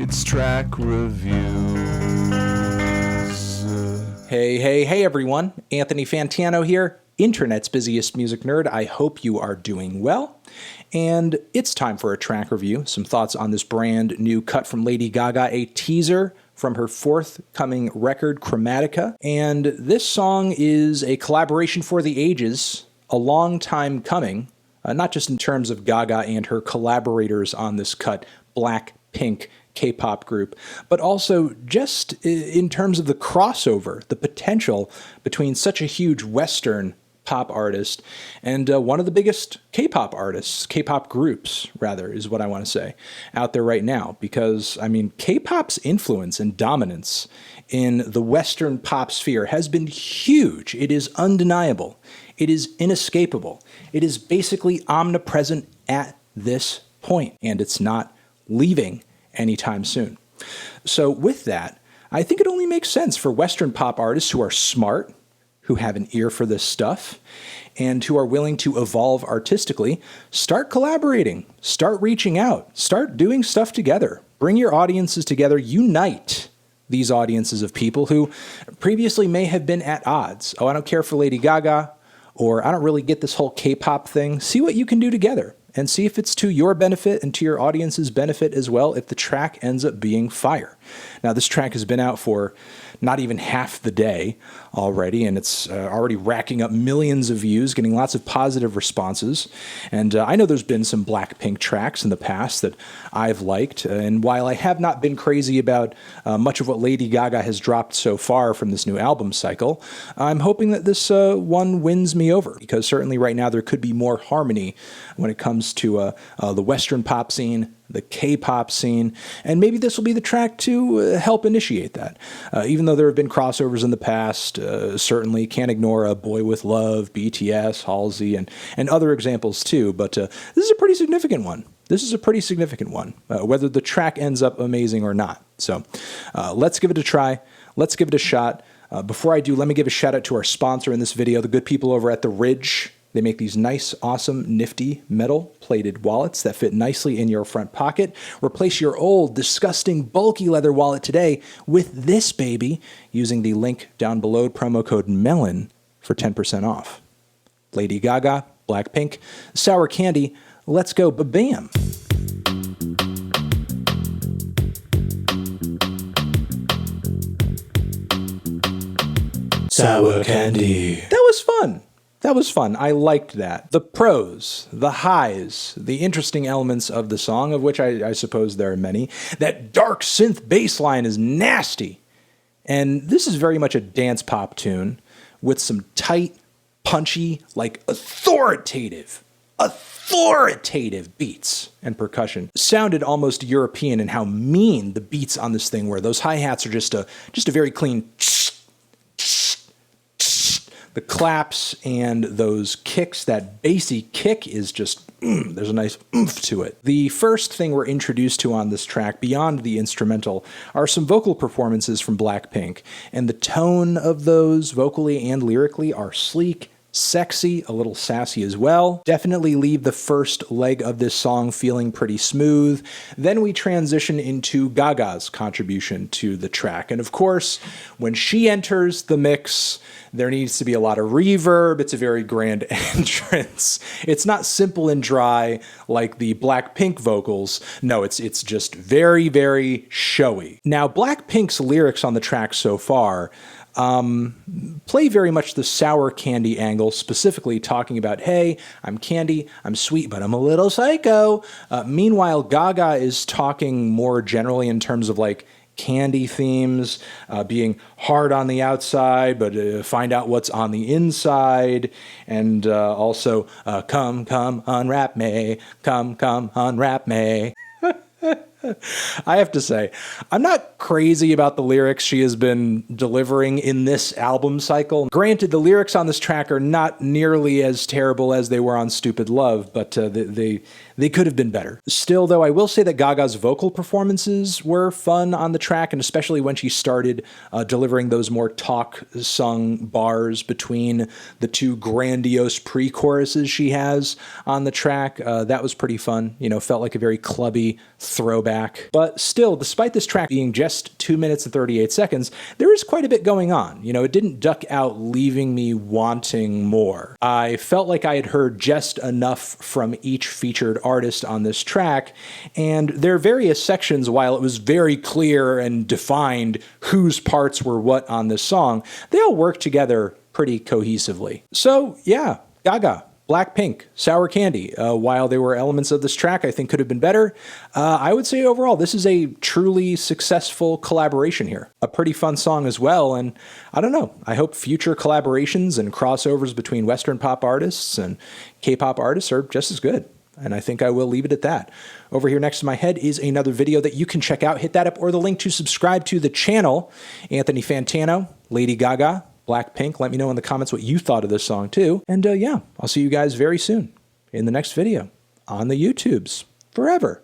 It's track reviews. Hey everyone. Anthony Fantano here, internet's busiest music nerd. I hope you are doing well. And it's time for a track review. Some thoughts on this brand new cut from Lady Gaga, a teaser from her forthcoming record, Chromatica. And this song is a collaboration for the ages, a long time coming, not just in terms of Gaga and her collaborators on this cut, BLACKPINK, K-pop group, but also just in terms of the crossover, the potential between such a huge Western pop artist and one of the biggest K-pop artists, K-pop groups, rather, is what I want to say, out there right now. Because, I mean, K-pop's influence and dominance in the Western pop sphere has been huge. It is undeniable. It is inescapable. It is basically omnipresent at this point, and it's not leaving anytime soon. So with that, I think it only makes sense for Western pop artists who are smart, who have an ear for this stuff, and who are willing to evolve artistically, start collaborating, start reaching out, start doing stuff together. Bring your audiences together, unite these audiences of people who previously may have been at odds. Oh, I don't care for Lady Gaga, or I don't really get this whole K-pop thing. See what you can do together. And see if it's to your benefit and to your audience's benefit as well if the track ends up being fire. Now, this track has been out for not even half the day already, and it's already racking up millions of views, getting lots of positive responses. And I know there's been some BLACKPINK tracks in the past that I've liked, and while I have not been crazy about much of what Lady Gaga has dropped so far from this new album cycle, I'm hoping that this one wins me over, because certainly right now there could be more harmony when it comes to the Western pop scene, the K-pop scene, and maybe this will be the track to help initiate that. Even though there have been crossovers in the past, certainly can't ignore Boy With Love, BTS, Halsey, and other examples too, but this is a pretty significant one. This is a pretty significant one, whether the track ends up amazing or not. So let's give it a try. Let's give it a shot. Before I do, let me give a shout out to our sponsor in this video, the good people over at The Ridge. They make these nice, awesome, nifty, metal-plated wallets that fit nicely in your front pocket. Replace your old, disgusting, bulky leather wallet today with this baby using the link down below, promo code MELON for 10% off. Lady Gaga, BLACKPINK, Sour Candy, let's go ba-bam! Sour Candy. That was fun. That was fun. I liked that. The pros, the highs, the interesting elements of the song, of which I suppose there are many. That dark synth bass line is nasty. And this is very much a dance pop tune with some tight, punchy, like authoritative beats and percussion. Sounded almost European in how mean the beats on this thing were. Those hi-hats are just a very clean. The claps and those kicks, that bassy kick is just, there's a nice oomph to it. The first thing we're introduced to on this track, beyond the instrumental, are some vocal performances from BLACKPINK. And the tone of those, vocally and lyrically, are sleek, sexy, a little sassy as well. Definitely leave the first leg of this song feeling pretty smooth. Then we transition into Gaga's contribution to the track. And of course, when she enters the mix, there needs to be a lot of reverb. It's a very grand entrance. It's not simple and dry like the BLACKPINK vocals. No, it's just very, very showy. Now, BLACKPINK's lyrics on the track so far play very much the sour candy angle, specifically talking about, hey, I'm candy, I'm sweet, but I'm a little psycho. Meanwhile, Gaga is talking more generally in terms of like candy themes, being hard on the outside, but find out what's on the inside, and also come unwrap me, come unwrap me. I have to say, I'm not crazy about the lyrics she has been delivering in this album cycle. Granted, the lyrics on this track are not nearly as terrible as they were on Stupid Love, but they could have been better. Still, though, I will say that Gaga's vocal performances were fun on the track, and especially when she started delivering those more talk-sung bars between the two grandiose pre-choruses she has on the track. That was pretty fun. You know, felt like a very clubby throwback back. But still, despite this track being just 2 minutes and 38 seconds, there is quite a bit going on. You know, it didn't duck out leaving me wanting more. I felt like I had heard just enough from each featured artist on this track, and their various sections, while it was very clear and defined whose parts were what on this song, they all work together pretty cohesively. So yeah, Gaga, BLACKPINK, Sour Candy. While there were elements of this track I think could have been better, I would say overall this is a truly successful collaboration here. A pretty fun song as well, and I don't know, I hope future collaborations and crossovers between Western pop artists and K-pop artists are just as good. And I think I will leave it at that. Over here next to my head is another video that you can check out. Hit that up or the link to subscribe to the channel. Anthony Fantano, Lady Gaga, BLACKPINK. Let me know in the comments what you thought of this song too. And yeah, I'll see you guys very soon in the next video on the YouTubes forever.